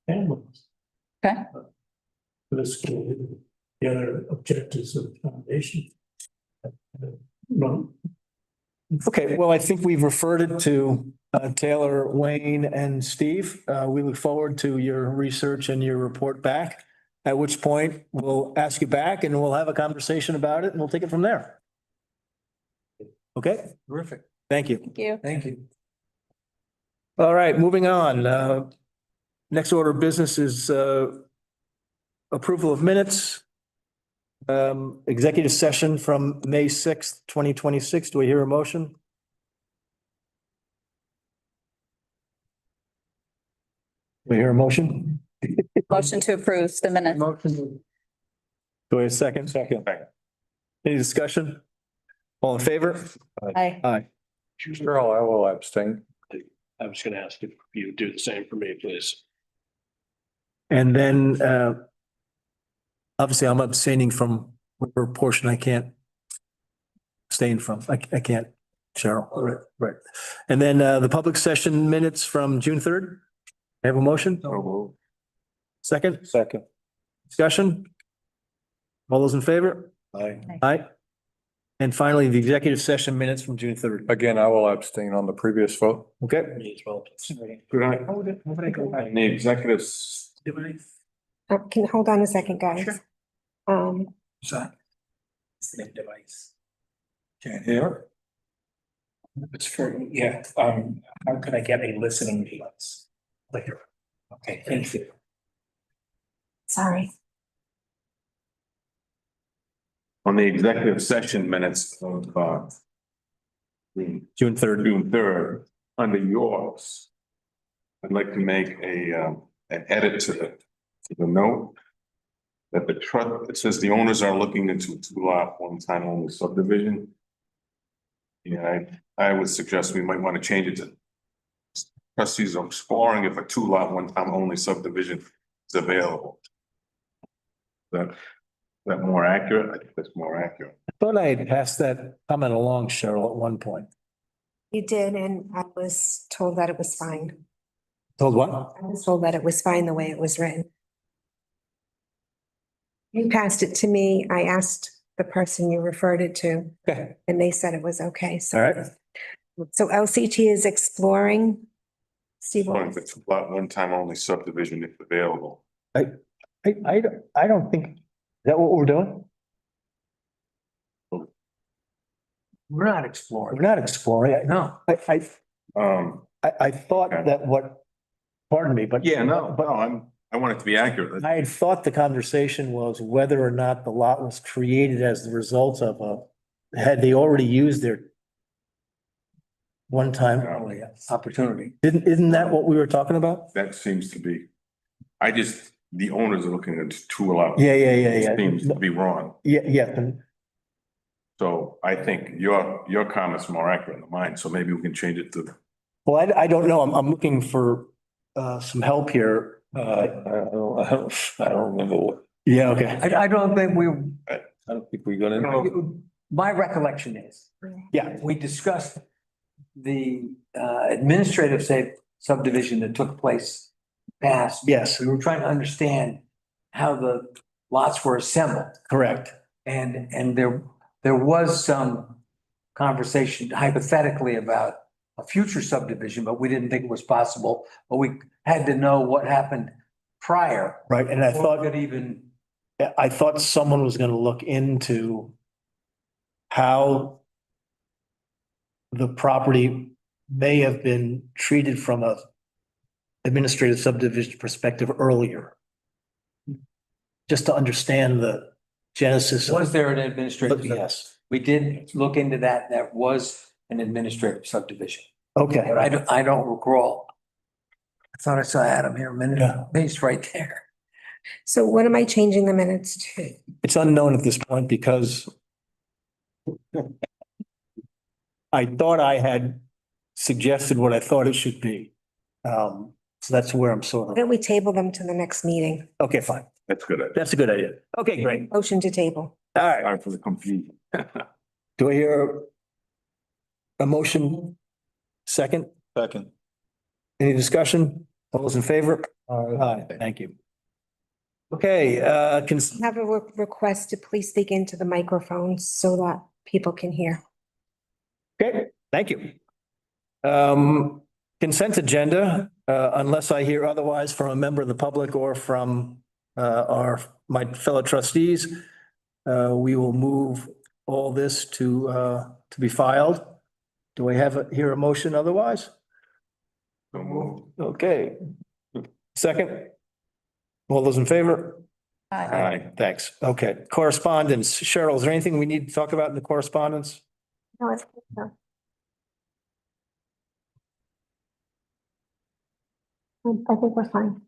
families. Okay. For the school, the other objectives of the foundation. Well, Okay, well, I think we've referred it to Taylor, Wayne, and Steve. We look forward to your research and your report back, at which point we'll ask you back and we'll have a conversation about it and we'll take it from there. Okay? Terrific. Thank you. Thank you. Thank you. All right, moving on. Next order of business is approval of minutes. Executive session from May 6th, 2026. Do I hear a motion? Do I hear a motion? Motion to approve the minutes. Motion. Do I have a second? Second. Any discussion? All in favor? Aye. Aye. Cheryl, I will abstain. I was gonna ask if you do the same for me, please. And then, obviously I'm abstaining from whatever portion I can't abstain from. I can't, Cheryl. Right. And then, the public session minutes from June 3rd. I have a motion? Second? Second. Discussion? All those in favor? Aye. Aye. And finally, the executive session minutes from June 3rd. Again, I will abstain on the previous vote. Okay? Me as well. Could I, in the executives, Can hold on a second, guys. Device. Can't hear. It's for, yeah, how could I get a listening device later? Okay, thank you. Sorry. on the executive session minutes of June 3rd. June 3rd, under yours, I'd like to make an edit to the note that the trust, it says the owners are looking into 2-lot, 1-time only subdivision. Yeah, I would suggest we might want to change it to trustees are exploring if a 2-lot, 1-time only subdivision is available. That more accurate? I think that's more accurate. I thought I had passed that comment along, Cheryl, at one point. You did, and I was told that it was fine. Told what? I was told that it was fine the way it was written. You passed it to me. I asked the person you referred it to, Okay. and they said it was okay. So, All right. so LCT is exploring. Steve, what Exploring was- for 2-lot, 1-time only subdivision if available. I don't think, is that what we're doing? We're not exploring. We're not exploring. No. I thought Okay. that what, pardon me, but. I want it to be accurate. I had thought the conversation was whether or not the lot was created as the result of had they already used their one time? Opportunity. Isn't that what we were talking about? That seems to be, the owners are looking at 2-lot. Yeah. Seems to be wrong. Yeah. So I think your comment's more accurate than mine, so maybe we can change it to, Well, I don't know. I'm looking for some help here. I don't remember what, Yeah, okay. I don't think I don't think we got into. my recollection is, Yeah, we discussed the administrative subdivision that took place past. yes, We were trying to understand how the lots were assembled. correct. And there was some conversation hypothetically about a future subdivision, but we didn't think it was possible. But we had to know what happened prior. Right, and I Before thought, we could even, I thought someone was gonna look into how the property may have been treated from a administrative subdivision perspective earlier. Just to understand the genesis. of- was there an administrative? Yes, We did look into that. That was an administrative subdivision. okay. But I don't recall. I thought I saw Adam here a minute ago. He's right there. So what am I changing the minutes to? It's unknown at this point because I thought I had suggested what I thought it should be. So that's where I'm Why sort of, don't we table them to the next meeting? okay, fine. That's good. That's a good idea. Okay, great. Motion to table. All right. Sorry for the confusion. Do I hear a motion? Second? Second. Any discussion? All those in favor? Aye, thank you. Okay, Have a request to please speak into the microphones so that people can hear. okay, thank you. Consent agenda, unless I hear otherwise from a member of the public or from my fellow trustees, we will move all this to be filed. Do I hear a motion otherwise? Okay. Second? All those in favor? Aye. Thanks. Okay, correspondence. Cheryl, is there anything we need to talk about in the correspondence? No, I think so. I think we're fine.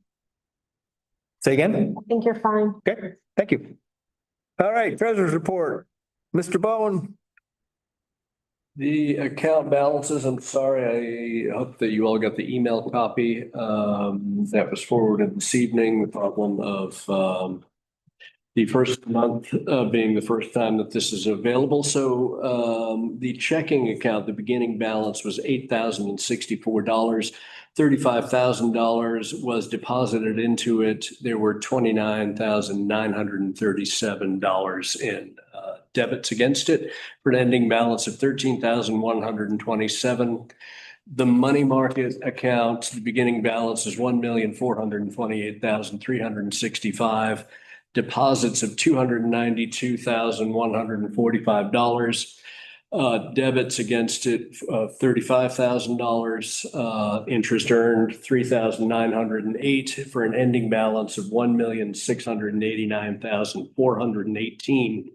Say again? I think you're fine. Okay, thank you. All right, treasurer's report. Mr. Bowen. The account balances, I'm sorry, I hope that you all got the email copy that was forwarded this evening. The problem of the first month being the first time that this is available. So the checking account, the beginning balance was $8,064. $35,000 was deposited into it. There were $29,937 in debits against it for an ending balance of $13,127. The money market account, the beginning balance is $1,428,365. Deposits of $292,145. Debits against it of $35,000. Interest earned $3,908 for an ending balance of $1,689,418.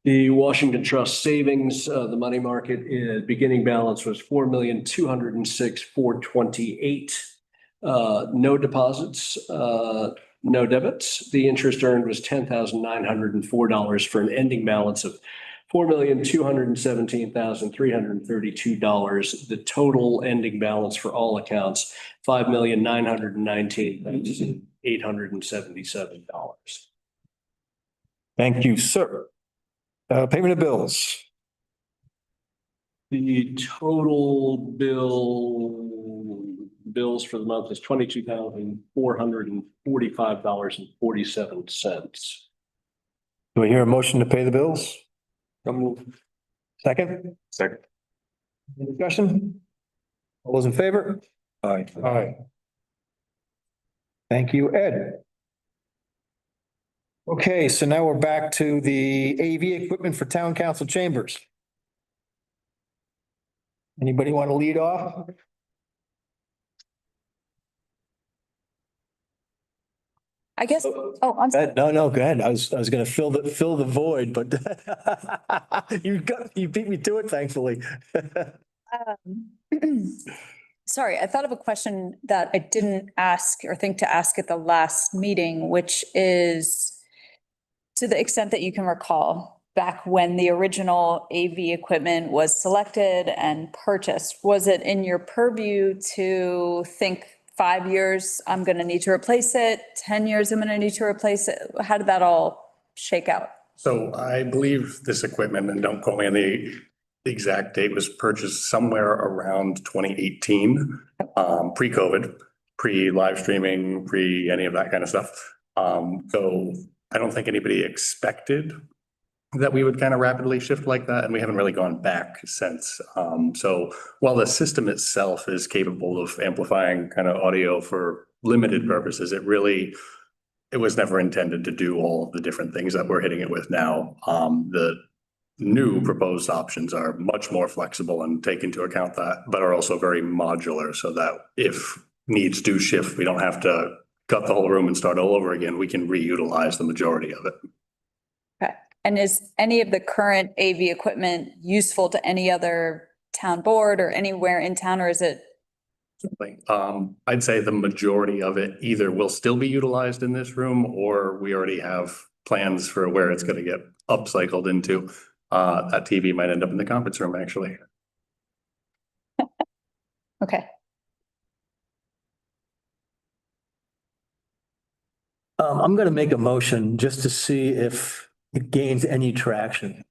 The Washington Trust savings, the money market beginning balance was $4,206,428. No deposits, no debits. The interest earned was $10,904 for an ending balance of $4,217,332. The total ending balance for all accounts, $5,919,877. Thank you, sir. Payment of bills. The total bills for the month is $22,445.47. Do I hear a motion to pay the bills? I'll move. Second? Second. Any discussion? All those in favor? Aye. Aye. Thank you, Ed. Okay, so now we're back to the AV equipment for town council chambers. Anybody want to lead off? I guess, oh, I'm sorry. No, go ahead. I was gonna fill the void, but you beat me to it, thankfully. Sorry, I thought of a question that I didn't ask or think to ask at the last meeting, which is to the extent that you can recall, back when the original AV equipment was selected and purchased, was it in your purview to think 5 years, I'm going to need to replace it, 10 years, I'm going to need to replace it? How did that all shake out? So I believe this equipment, and don't quote me on the exact date, was purchased somewhere around 2018, pre-COVID, pre-live streaming, pre any of that kind of stuff. So I don't think anybody expected that we would kind of rapidly shift like that, and we haven't really gone back since. So while the system itself is capable of amplifying kind of audio for limited purposes, it was never intended to do all the different things that we're hitting it with now. The new proposed options are much more flexible and take into account that, but are also very modular so that if needs do shift, we don't have to cut the whole room and start all over again. We can reutilize the majority of it. Okay. And is any of the current AV equipment useful to any other town board or anywhere in town, or is it? I'd say the majority of it either will still be utilized in this room, or we already have plans for where it's going to get upcycled into. That TV might end up in the conference room, actually. Okay. I'm going to make a motion just to see if it gains any traction.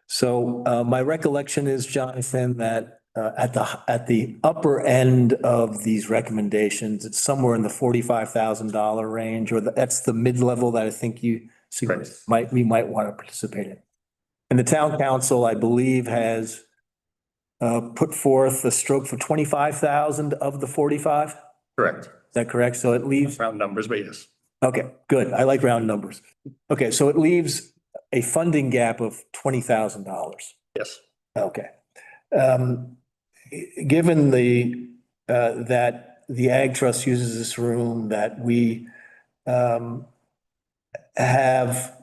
So my recollection is, Jonathan, that at the upper end of these recommendations, it's somewhere in the $45,000 range, or that's the mid-level that I think you suggest we might want to participate in. And the town council, I believe, has put forth a stroke for 25,000 of the 45. Correct. Is that correct? So it leaves round numbers, but yes. Okay, good. I like round numbers. Okay, so it leaves a funding gap of $20,000. Yes. Okay. Given that the Ag Trust uses this room, that we have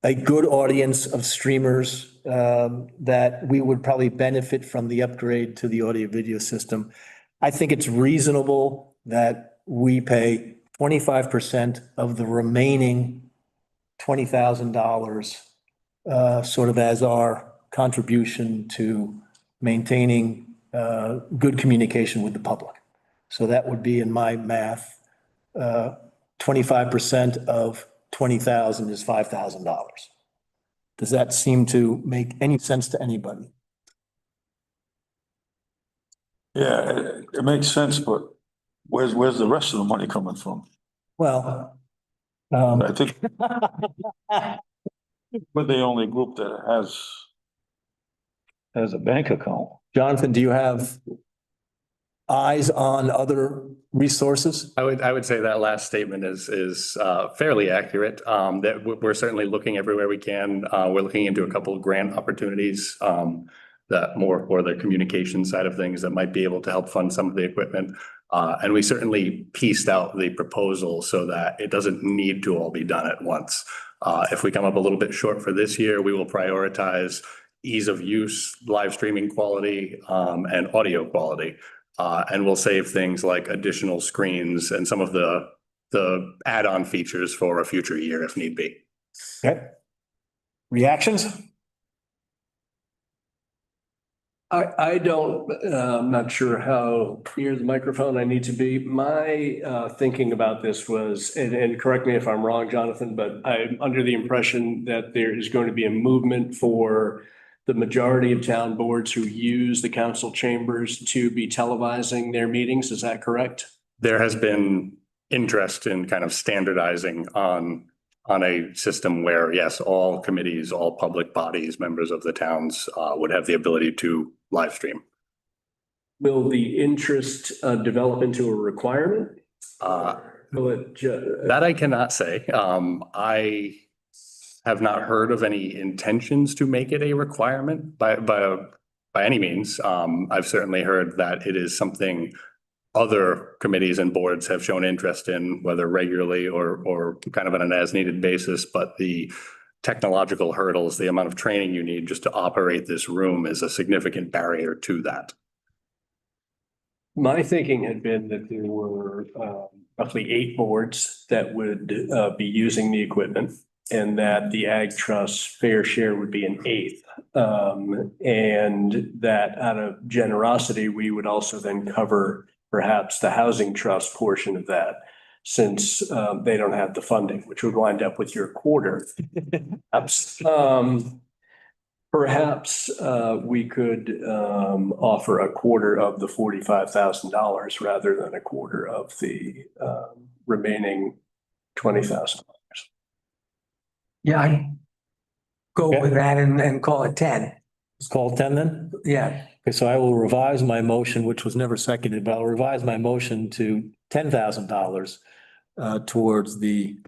a good audience of streamers, that we would probably benefit from the upgrade to the audio video system, I think it's reasonable that we pay 25% of the remaining $20,000 sort of as our contribution to maintaining good communication with the public. So that would be, in my math, 25% of 20,000 is $5,000. Does that seem to make any sense to anybody? Yeah, it makes sense, but where's the rest of the money coming from? Well, I think we're the only group that has a bank account. Jonathan, do you have eyes on other resources? I would say that last statement is fairly accurate. That we're certainly looking everywhere we can. We're looking into a couple of grant opportunities that more for the communication side of things that might be able to help fund some of the equipment. And we certainly pieced out the proposal so that it doesn't need to all be done at once. If we come up a little bit short for this year, we will prioritize ease of use, live streaming quality, and audio quality. And we'll save things like additional screens and some of the add-on features for a future year if need be. Okay. Reactions? I'm not sure how near the microphone I need to be. My thinking about this was, and correct me if I'm wrong, Jonathan, but I'm under the impression that there is going to be a movement for the majority of town boards who use the council chambers to be televising their meetings. Is that correct? There has been interest in kind of standardizing on a system where, yes, all committees, all public bodies, members of the towns would have the ability to live stream. Will the interest develop into a requirement? That I cannot say. I have not heard of any intentions to make it a requirement by any means. I've certainly heard that it is something other committees and boards have shown interest in, whether regularly or kind of on an as-needed basis, but the technological hurdles, the amount of training you need just to operate this room is a significant barrier to that. My thinking had been that there were roughly 8 boards that would be using the equipment, and that the Ag Trust's fair share would be an 8th. And that out of generosity, we would also then cover perhaps the housing trust portion of that, since they don't have the funding, which would wind up with your quarter. Perhaps we could offer a quarter of the $45,000 rather than a quarter of the remaining $20,000. Yeah, I go with that and call it 10. It's called 10 then? Yeah, Okay, so I will revise my motion, which was never seconded, but I'll revise my motion to $10,000 towards the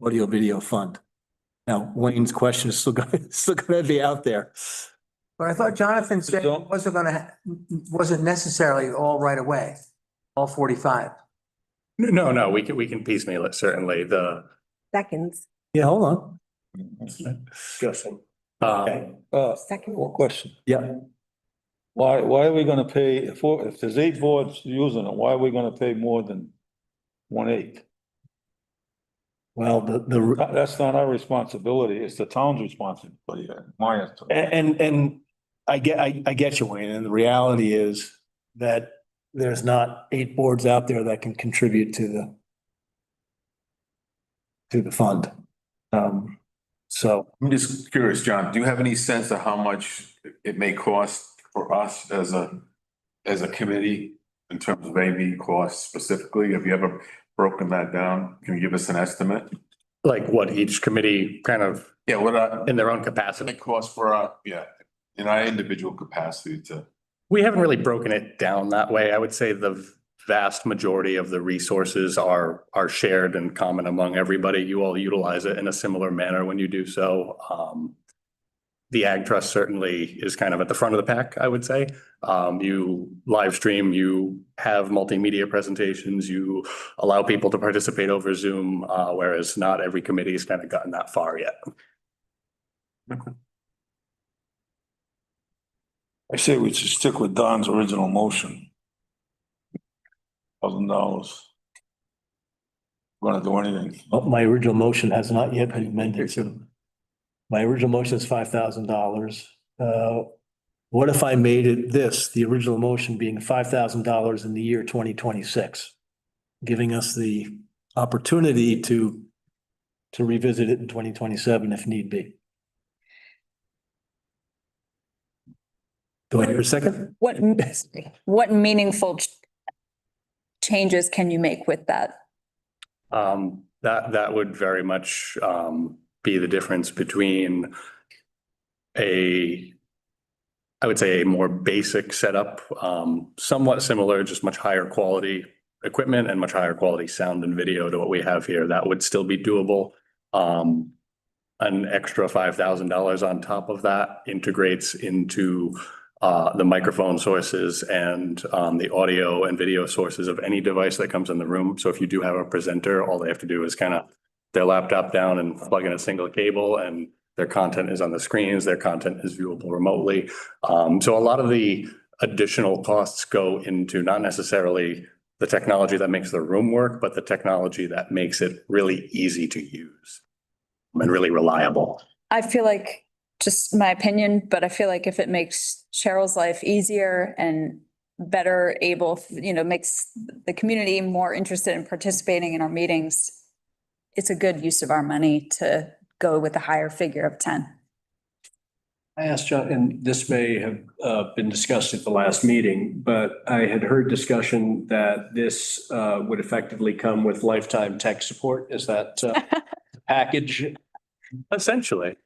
audio video fund. Now, Wayne's question is still gonna be out there. but I thought Jonathan said it wasn't necessarily all right away, all 45. No, we can piecemeal it, certainly. Seconds, Yeah, hold on. Discussing. second. One question. Yeah. Why are we gonna pay, if there's 8 boards using it, why are we gonna pay more than 1/8? Well, That's not our responsibility, it's the town's responsibility, my estimate. and I get you, Wayne, and the reality is that there's not 8 boards out there that can contribute to the fund. So I'm just curious, John, do you have any sense of how much it may cost for us as a committee in terms of AV costs specifically? Have you ever broken that down? Can you give us an estimate? Like what each committee kind of Yeah, what in their own it capacity. costs for in our individual capacity to. We haven't really broken it down that way. I would say the vast majority of the resources are shared and common among everybody. You all utilize it in a similar manner when you do so. The Ag Trust certainly is kind of at the front of the pack, I would say. You live stream, you have multimedia presentations, you allow people to participate over Zoom, whereas not every committee has kind of gotten that far yet. I say we should stick with Don's original motion. $1,000. Gonna do anything. my original motion has not yet been amended. So my original motion is $5,000. What if I made it the original motion being $5,000 in the year 2026, giving us the opportunity to revisit it in 2027 if need be? Do I hear a second? What meaningful changes can you make with that? That would very much be the difference between I would say a more basic setup, somewhat similar, just much higher quality equipment and much higher quality sound and video to what we have here. That would still be doable. An extra $5,000 on top of that integrates into the microphone sources and the audio and video sources of any device that comes in the room. So if you do have a presenter, all they have to do is kind of their laptop down and plug in a single cable, and their content is on the screens, their content is viewable remotely. So a lot of the additional costs go into not necessarily the technology that makes the room work, but the technology that makes it really easy to use and really reliable. I feel like, just my opinion, but I feel like if it makes Cheryl's life easier and better able, makes the community more interested in participating in our meetings, it's a good use of our money to go with a higher figure of 10. I asked John, and this may have been discussed at the last meeting, but I had heard discussion that this would effectively come with lifetime tech support. Is that package? Essentially.